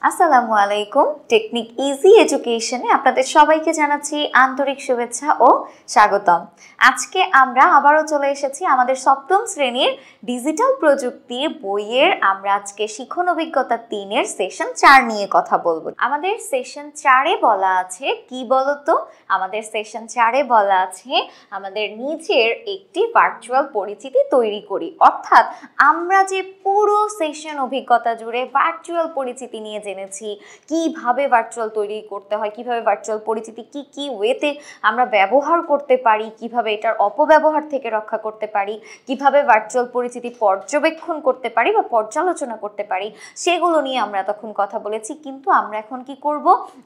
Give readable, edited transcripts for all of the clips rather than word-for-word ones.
আসসালামু আলাইকুম। Technique easy এডুকেশনে আপনাদের সবাইকে জানাচ্ছি আন্তরিক শুভেচ্ছা ও স্বাগতম। আজকে আমরা আবারও চলে এসেছি আমাদের সপ্তম শ্রেণীর ডিজিটাল প্রযুক্তির বইয়ের আমরা আজকে শিখন অভিজ্ঞতা 3-এর সেশন 4 নিয়ে কথা বলবো। আমাদের সেশন 4-এ বলা আছে কি বলতো? আমাদের সেশন 4-এ বলা আছে আমাদের নিজের একটি ভার্চুয়াল পরিচিতি তৈরি করি। অর্থাৎ আমরা যে পুরো সেশন অভিজ্ঞতা জুড়ে ভার্চুয়াল পরিচিতি নিয়ে জেনেছি, কিভাবে ভার্চুয়াল তৈরি করতে হয়, কিভাবে ভার্চুয়াল পরিচিতি কি ওয়েতে আমরা ব্যবহার করতে পারি, কিভাবে এটার অপব্যবহার থেকে রক্ষা করতে পারি, কিভাবে ভার্চুয়াল পরিচিতি পর্যবেক্ষণ করতে পারি বা পর্যালোচনা করতে পারি, সেগুলো নিয়ে আমরা তখন কথা বলেছি। কিন্তু আমরা এখন কি করব?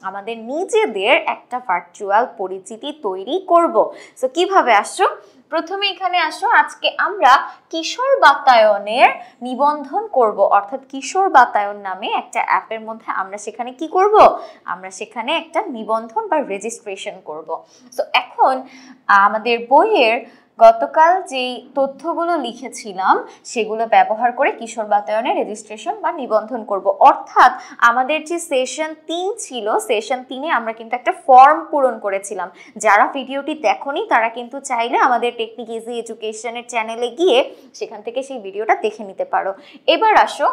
আমাদের নিজেদের একটা ভার্চুয়াল পরিচিতি তৈরি করব। সো কিভাবে আসছো? প্রথমে এখানে আসো, আজকে আমরা কিশোর বাতায়নের নিবন্ধন করব। অর্থাৎ কিশোর বাতায়ন নামে একটা অ্যাপের মধ্যে আমরা সেখানে কি করব? আমরা সেখানে একটা নিবন্ধন বা রেজিস্ট্রেশন করব। সো এখন আমাদের বইয়ের গতকাল যেই তথ্যগুলো লিখেছিলাম সেগুলো ব্যবহার করে কিশোর বাতায়নে রেজিস্ট্রেশন বা নিবন্ধন করব। অর্থাৎ আমাদের যে সেশন 3 ছিল, সেশন 3-এ আমরা কিন্তু একটা ফর্ম পূরণ করেছিলাম। যারা ভিডিওটি দেখোনি তারা কিন্তু চাইলে আমাদের টেকনিক ইজি এডুকেশনের চ্যানেলে গিয়ে সেখান থেকে সেই ভিডিওটা দেখে নিতে পারো। এবার আসো,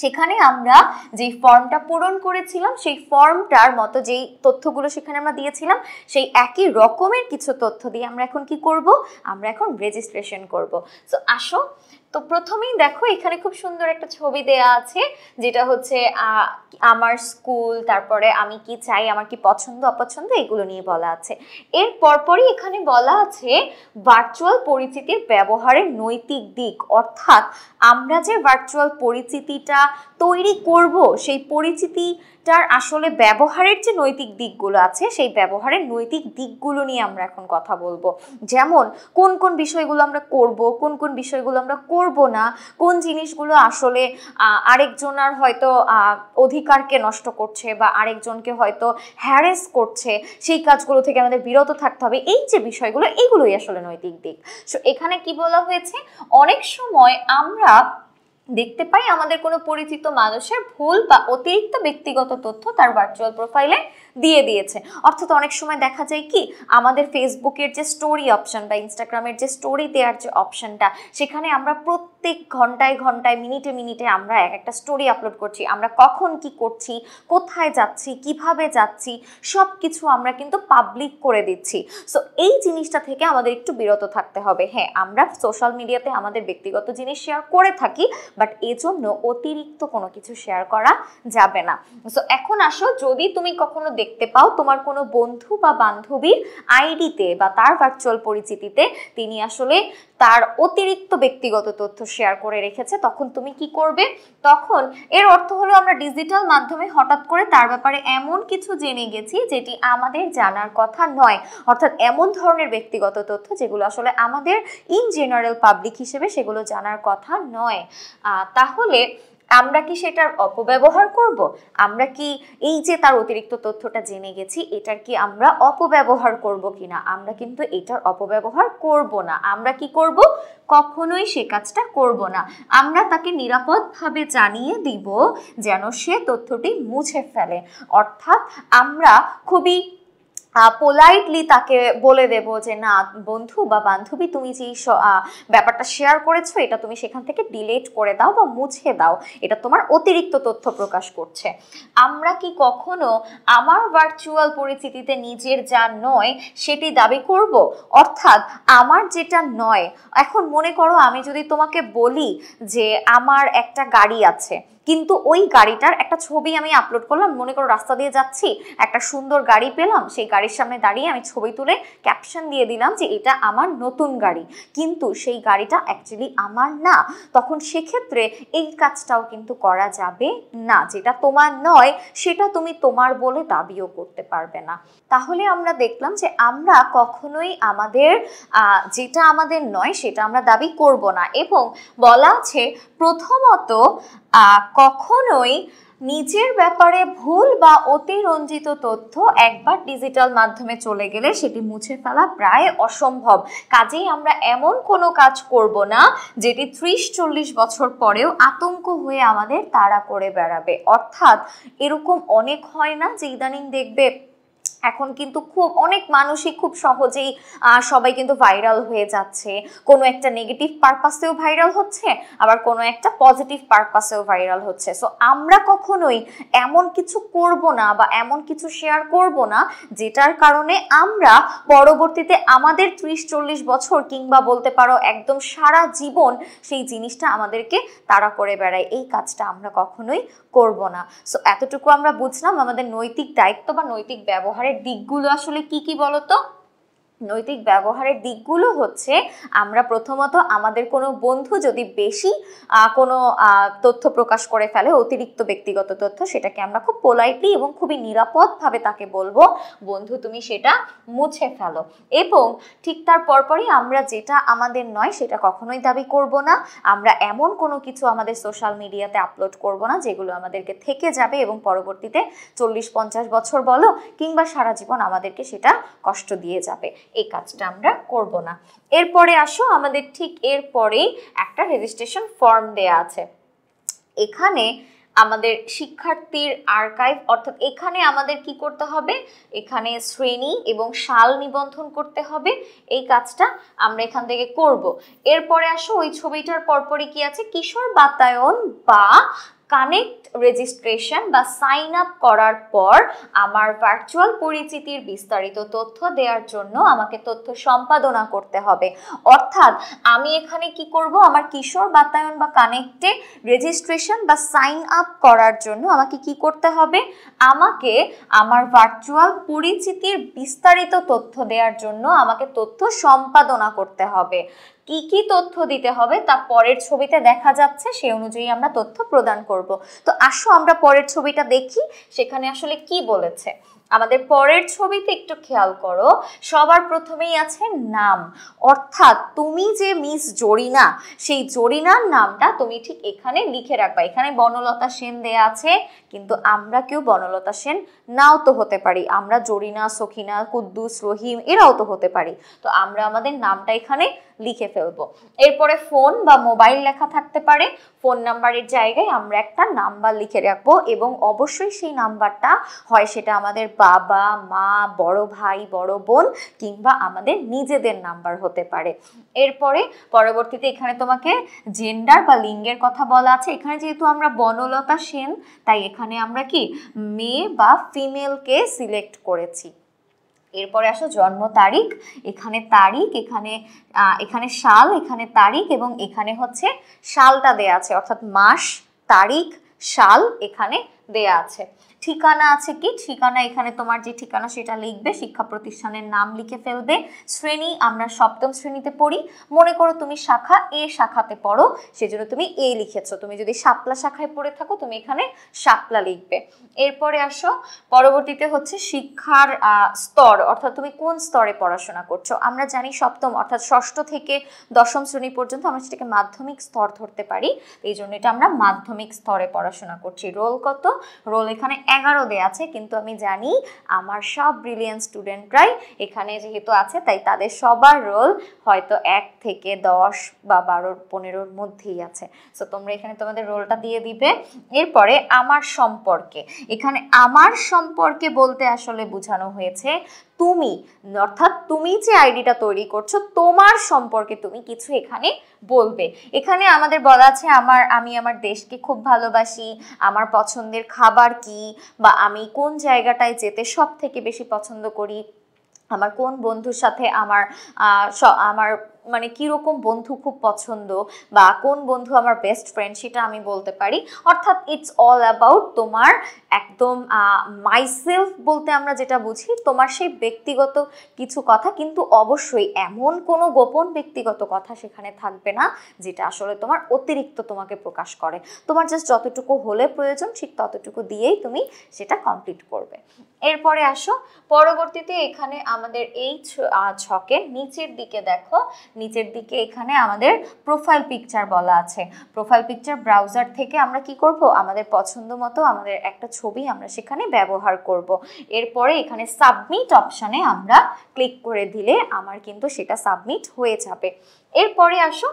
সেখানে আমরা যেই ফর্মটা পূরণ করেছিলাম সেই ফর্মটার মতো যেই তথ্যগুলো সেখানে আমরা দিয়েছিলাম সেই একই রকমের কিছু তথ্য দিয়ে আমরা এখন কি করব? আমরা এখন রেজিস্ট্রেশন করব। সো আসো, তো প্রথমেই দেখো এখানে খুব সুন্দর একটা ছবি দেয়া আছে, যেটা হচ্ছে আমার স্কুল, তারপরে আমি কি চাই, আমার কি পছন্দ অপছন্দ, এগুলো নিয়ে বলা আছে। এর পরপরই এখানে বলা আছে ভার্চুয়াল পরিচিতির ব্যবহারের নৈতিক দিক। অর্থাৎ আমরা যে ভার্চুয়াল পরিচিতিটা তৈরি করব সেই পরিচিতিটার আসলে ব্যবহারের যে নৈতিক দিকগুলো আছে সেই ব্যবহারের নৈতিক দিকগুলো নিয়ে আমরা এখন কথা বলবো। যেমন কোন কোন বিষয়গুলো আমরা করব, কোন কোন বিষয়গুলো আমরা করব না, কোন জিনিসগুলো আসলে আরেকজনের হয়তো অধিকারকে নষ্ট করছে বা আরেকজনকে হয়তো হ্যারেস করছে, সেই কাজগুলো থেকে আমাদের বিরত থাকতে হবে। এই যে বিষয়গুলো, এগুলোই আসলে নৈতিক দিক। সো এখানে কি বলা হয়েছে? অনেক সময় আমরা দেখতে পাই আমাদের কোনো পরিচিত মানুষের ভুল বা অতিরিক্ত ব্যক্তিগত তথ্য তার ভার্চুয়াল প্রোফাইলে দিয়ে দিয়েছে। অর্থাৎ অনেক সময় দেখা যায় কি, আমাদের ফেসবুকের যে স্টোরি অপশন বা ইনস্টাগ্রামের যে স্টোরি দেওয়ার যে অপশনটা, সেখানে আমরা প্রত্যেক ঘন্টায় ঘন্টায় মিনিটে মিনিটে আমরা একটা স্টোরি আপলোড করছি। আমরা কখন কি করছি, কোথায় যাচ্ছি, কিভাবে যাচ্ছি, সব কিছু আমরা কিন্তু পাবলিক করে দিচ্ছি। সো এই জিনিসটা থেকে আমাদের একটু বিরত থাকতে হবে। হ্যাঁ, আমরা সোশ্যাল মিডিয়াতে আমাদের ব্যক্তিগত জিনিস শেয়ার করে থাকি, বাট এজন্য অতিরিক্ত কোনো কিছু শেয়ার করা যাবে না। সো এখন আসো, যদি তুমি কখনো দেখতে পাও তোমার কোনো বন্ধু বা বান্ধবীর আইডিতে বা তার ভার্চুয়াল পরিচিতিতে তিনি আসলে তার অতিরিক্ত ব্যক্তিগত তথ্য শেয়ার করে রেখেছে, তখন তুমি কি করবে? তখন এর অর্থ হলো আমরা ডিজিটাল মাধ্যমে হঠাৎ করে তার ব্যাপারে এমন কিছু জেনে গেছি যেটি আমাদের জানার কথা নয়। অর্থাৎ এমন ধরনের ব্যক্তিগত তথ্য যেগুলো আসলে আমাদের ইন জেনারেল পাবলিক হিসেবে সেগুলো জানার কথা নয়। তাহলে আমরা কি সেটার অপব্যবহার করব? আমরা কি এই যে তার অতিরিক্ত তথ্যটা জেনে গেছি, এটার কি আমরা অপব্যবহার করব কিনা? আমরা কিন্তু এটার অপব্যবহার করব না। আমরা কি করব? কখনোই সে কাজটা করব না। আমরা তাকে নিরাপদভাবে জানিয়ে দিব যেন সে তথ্যটি মুছে ফেলে। অর্থাৎ আমরা খুবই পোলাইটলি তাকে বলে দেব যে না বন্ধু বা বান্ধবী, তুমি যে ব্যাপারটা শেয়ার করেছো এটা তুমি সেখান থেকে ডিলিট করে দাও বা মুছে দাও, এটা তোমার অতিরিক্ত তথ্য প্রকাশ করছে। আমরা কি কখনো আমার ভার্চুয়াল পরিচিতিতে নিজের যা নয় সেটি দাবি করব? অর্থাৎ আমার যেটা নয়, এখন মনে করো আমি যদি তোমাকে বলি যে আমার একটা গাড়ি আছে, কিন্তু ওই গাড়িটার একটা ছবি আমি আপলোড করলাম, মনে করো রাস্তা দিয়ে যাচ্ছি, একটা সুন্দর গাড়ি পেলাম, সেই গাড়ির সামনে দাঁড়িয়ে আমি ছবি তুলে ক্যাপশন দিয়ে দিলাম যে এটা আমার নতুন গাড়ি, কিন্তু সেই গাড়িটা অ্যাকচুয়ালি আমার না। তখন সেক্ষেত্রে এই কাজটাও কিন্তু করা যাবে না। যেটা তোমার নয় সেটা তুমি তোমার বলে দাবিও করতে পারবে না। তাহলে আমরা দেখলাম যে আমরা কখনোই আমাদের যেটা আমাদের নয় সেটা আমরা দাবি করব না। এবং বলা আছে প্রথমত কখনোই নিজের ব্যাপারে ভুল বা অতিরঞ্জিত তথ্য একবার ডিজিটাল মাধ্যমে চলে গেলে সেটি মুছে ফেলা প্রায় অসম্ভব। কাজেই আমরা এমন কোনো কাজ করব না যেটি 30-40 বছর পরেও আতঙ্ক হয়ে আমাদের তাড়া করে বেড়াবে। অর্থাৎ এরকম অনেক হয় না যে ইদানিং দেখবে এখন কিন্তু খুব অনেক মানুষই খুব সহজেই সবাই কিন্তু ভাইরাল হয়ে যাচ্ছে, কোনো একটা নেগেটিভ পারপাসেও ভাইরাল হচ্ছে, আবার কোনো একটা পজিটিভ পারপাসেও ভাইরাল হচ্ছে। সো আমরা কখনোই এমন কিছু করব না বা এমন কিছু শেয়ার করব না যেটার কারণে আমরা পরবর্তীতে আমাদের 30-40 বছর কিংবা বলতে পারো একদম সারা জীবন সেই জিনিসটা আমাদেরকে তাড়া করে বেড়ায়। এই কাজটা আমরা কখনোই করব না। সো এতটুকু আমরা বুঝলাম আমাদের নৈতিক দায়িত্ব বা নৈতিক ব্যবহারের দিকগুলো আসলে কি কি বলতো। নৈতিক ব্যবহারের দিকগুলো হচ্ছে আমরা প্রথমত আমাদের কোনো বন্ধু যদি বেশি কোনো তথ্য প্রকাশ করে ফেলে, অতিরিক্ত ব্যক্তিগত তথ্য, সেটাকে আমরা খুব পোলাইটলি এবং খুবই নিরাপদভাবে তাকে বলবো বন্ধু তুমি সেটা মুছে ফেলো। এবং ঠিক তার পরপরই আমরা যেটা আমাদের নয় সেটা কখনোই দাবি করব না। আমরা এমন কোনো কিছু আমাদের সোশ্যাল মিডিয়াতে আপলোড করব না যেগুলো আমাদেরকে থেকে যাবে এবং পরবর্তীতে 40-50 বছর বলো কিংবা সারা জীবন আমাদেরকে সেটা কষ্ট দিয়ে যাবে। এই কাজটা আমরা করব না। এরপরে আসো আমাদের ঠিক এরপরেই একটা রেজিস্ট্রেশন ফর্ম দেয়া আছে। এখানে আমাদের শিক্ষার্থীর আর্কাইভ, অর্থাৎ এখানে আমাদের কি করতে হবে, এখানে শ্রেণী এবং সাল নিবন্ধন করতে হবে। এই কাজটা আমরা এখান থেকে করব। এরপরে আসো ওই ছবিটার পরপরই কি আছে, কিশোর বাতায়ন বা কানেক্ট রেজিস্ট্রেশন বা সাইন আপ করার পর আমার ভার্চুয়াল পরিচিতির বিস্তারিত তথ্য দেওয়ার জন্য আমাকে তথ্য সম্পাদনা করতে হবে। অর্থাৎ আমি এখানে কি করব, আমার কিশোর বাতায়ন বা কানেক্টে রেজিস্ট্রেশন বা সাইন আপ করার জন্য আমাকে কি করতে হবে, আমাকে আমার ভার্চুয়াল পরিচিতির বিস্তারিত তথ্য দেওয়ার জন্য আমাকে তথ্য সম্পাদনা করতে হবে। কি কি তথ্য দিতে হবে তা পরের ছবিতে দেখা যাচ্ছে, সেই অনুযায়ী আমরা তথ্য প্রদান করব। তো আসো আমরা পরের ছবিটা দেখি সেখানে আসলে কি বলেছে। আমাদের পরের ছবিতে একটু খেয়াল করো, সবার প্রথমেই আছে নাম, অর্থাৎ তুমি যে মিস জরিনা সেই জরিনার নামটা তুমি ঠিক এখানে লিখে রাখবা। এখানে বনলতা সেন দেয়া আছে, কিন্তু আমরা কেউ বনলতা সেন নাও তো হতে পারি, আমরা জরিনা, সখিনা, কুদ্দুস, রহিম এরাও তো হতে পারি। তো আমরা আমাদের নামটা এখানে লিখে ফেলবো। এরপরে ফোন বা মোবাইল লেখা থাকতে পারে, ফোন নাম্বারের জায়গায় আমরা একটা নাম্বার লিখে রাখবো এবং অবশ্যই সেই নাম্বারটা হয় সেটা আমাদের বাবা, মা, বড় ভাই, বড় বোন কিংবা আমাদের নিজেদের নাম্বার হতে পারে। এরপরে পরবর্তীতে এখানে তোমাকে জেন্ডার বা লিঙ্গের কথা বলা আছে। এখানে যেহেতু আমরা বনলতা সেন তাই এখানে আমরা কি মেয়ে বা ফিমেলকে সিলেক্ট করেছি। এরপরে আসো জন্ম তারিখ, এখানে তারিখ, এখানে সাল, এখানে তারিখ এবং এখানে হচ্ছে সালটা দেয়া আছে, অর্থাৎ মাস, তারিখ, সাল এখানে দেয়া আছে। ঠিকানা আছে কি, ঠিকানা এখানে তোমার যে ঠিকানা সেটা লিখবে, শিক্ষা প্রতিষ্ঠানের নাম লিখে ফেলবে। শ্রেণী আমরা সপ্তম শ্রেণীতে পড়ি, মনে করো তুমি শাখা এ শাখাতে পড়ো সেজন্য তুমি এ লিখেছো। তুমি যদি শাপলা শাখায় পড়ে থাকো তুমি এখানে শাপলা লিখবে। এরপরে আসো পরবর্তীতে হচ্ছে শিক্ষার স্তর, অর্থাৎ তুমি কোন স্তরে পড়াশোনা করছো। আমরা জানি সপ্তম অর্থাৎ ষষ্ঠ থেকে দশম শ্রেণী পর্যন্ত আমরা সেটাকে মাধ্যমিক স্তর ধরতে পারি, এই জন্য এটা আমরা মাধ্যমিক স্তরে পড়াশোনা করছি। রোল কত, রোল এখানে 11 দেয়া আছে, কিন্তু আমি জানি আমার সব ব্রিলিয়ান্ট স্টুডেন্টরাই এখানে যেহেতু আছে তাই তাদের সবার রোল হয়তো 1 থেকে 10 বা 12-15 মধ্যেই আছে। সো তোমরা এখানে তোমাদের রোলটা দিয়ে দিবে। এরপরে আমার সম্পর্কে, এখানে আমার সম্পর্কে বলতে আসলে বোঝানো হয়েছে তুমি, অর্থাৎ তুমি যে আইডিটা তৈরি করছো তোমার সম্পর্কে তুমি কিছু এখানে বলবে। এখানে আমাদের বলা আছে আমি আমার দেশকে খুব ভালোবাসি, আমার পছন্দের খাবার কি, বা আমি কোন জায়গাটায় যেতে সব থেকে বেশি পছন্দ করি, আমার কোন বন্ধুর সাথে আমার মানে কিরকম বন্ধু খুব পছন্দ, বা কোন বন্ধু আমার বেস্ট ফ্রেন্ড সেটা আমি বলতে পারি। অর্থাৎ ইটস অল অ্যাবাউট তোমার একদম মাইসেলফ বলতে আমরা যেটা বুঝি তোমার সেই ব্যক্তিগত কিছু কথা, কিন্তু অবশ্যই এমন কোনো গোপন ব্যক্তিগত কথা সেখানে থাকবে না যেটা আসলে তোমার অতিরিক্ত তোমাকে প্রকাশ করে। তোমার জাস্ট যতটুকু হলে প্রয়োজন ঠিক ততটুকু দিয়েই তুমি সেটা কমপ্লিট করবে। এরপরে আসো পরবর্তীতে এখানে আমাদের এই ছকের নিচের দিকে দেখো নিচের দিকে এখানে আমাদের প্রোফাইল পিকচার বলা আছে। প্রোফাইল পিকচার ব্রাউজার থেকে আমরা কি করব, আমাদের পছন্দ মতো আমাদের একটা ছবি আমরা সেখানে ব্যবহার করব। এরপরে এখানে সাবমিট অপশানে আমরা ক্লিক করে দিলে আমার কিন্তু সেটা সাবমিট হয়ে যাবে। এরপরে আসো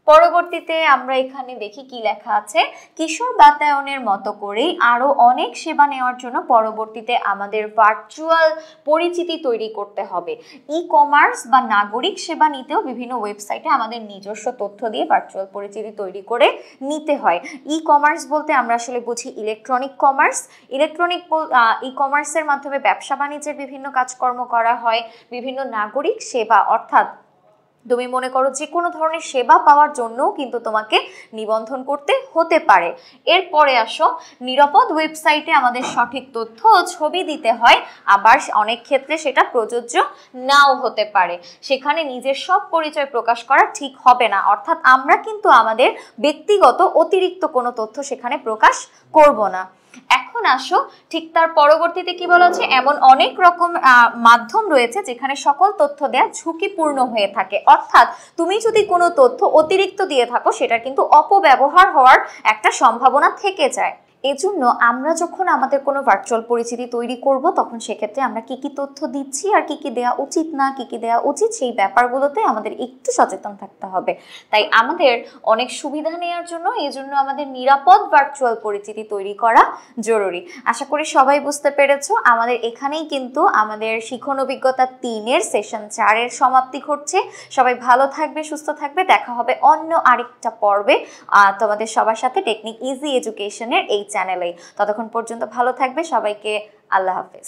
পরবর্তীতে আমরা এখানে দেখি কি লেখা আছে, কিশোর বাতায়নের মতো করেই আরো অনেক সেবা নেওয়ার জন্য পরবর্তীতে আমাদের ভার্চুয়াল পরিচিতি তৈরি করতে হবে। ই কমার্স বা নাগরিক সেবা নিতেও বিভিন্ন ওয়েবসাইটে আমাদের নিজস্ব তথ্য দিয়ে ভার্চুয়াল পরিচিতি তৈরি করে নিতে হয়। ই কমার্স বলতে আমরা আসলে বুঝি ইলেকট্রনিক কমার্স। ই কমার্সের মাধ্যমে ব্যবসা বাণিজ্যের বিভিন্ন কাজকর্ম করা হয়। বিভিন্ন নাগরিক সেবা অর্থাৎ তুমি মনে করো যে কোনো ধরনের সেবা পাওয়ার জন্যও কিন্তু তোমাকে নিবন্ধন করতে হতে পারে। এরপরে আসো, নিরাপদ ওয়েবসাইটে আমাদের সঠিক তথ্য ও ছবি দিতে হয়, আবার অনেক ক্ষেত্রে সেটা প্রযোজ্য নাও হতে পারে। সেখানে নিজের সব পরিচয় প্রকাশ করা ঠিক হবে না, অর্থাৎ আমরা কিন্তু আমাদের ব্যক্তিগত অতিরিক্ত কোনো তথ্য সেখানে প্রকাশ করব না। এখন আসো ঠিক তার পরবর্তীতে কি বলা আছে, এমন অনেক রকম মাধ্যম রয়েছে যেখানে সকল তথ্য দেয়া ঝুঁকিপূর্ণ হয়ে থাকে, অর্থাৎ তুমি যদি কোনো তথ্য অতিরিক্ত দিয়ে থাকো সেটা কিন্তু অপব্যবহার হওয়ার একটা সম্ভাবনা থেকে যায়। এজন্য আমরা যখন আমাদের কোনো ভার্চুয়াল পরিচিতি তৈরি করব তখন সেক্ষেত্রে আমরা কি কি তথ্য দিচ্ছি আর কি কি দেওয়া উচিত না, কি কি দেওয়া উচিত, সেই ব্যাপারগুলোতে আমাদের একটু সচেতন থাকতে হবে। তাই আমাদের অনেক সুবিধা নেওয়ার জন্য এজন্য আমাদের নিরাপদ ভার্চুয়াল পরিচিতি তৈরি করা জরুরি। আশা করি সবাই বুঝতে পেরেছো। আমাদের এখানেই কিন্তু আমাদের শিখন অভিজ্ঞতা 3-এর সেশন 4-এর সমাপ্তি ঘটছে। সবাই ভালো থাকবে, সুস্থ থাকবে। দেখা হবে অন্য আরেকটা পর্বে তোমাদের সবার সাথে টেকনিক ইজি এডুকেশনের এই চ্যানেলে। ততক্ষণ পর্যন্ত ভালো থাকবে। সবাইকে আল্লাহ হাফেজ।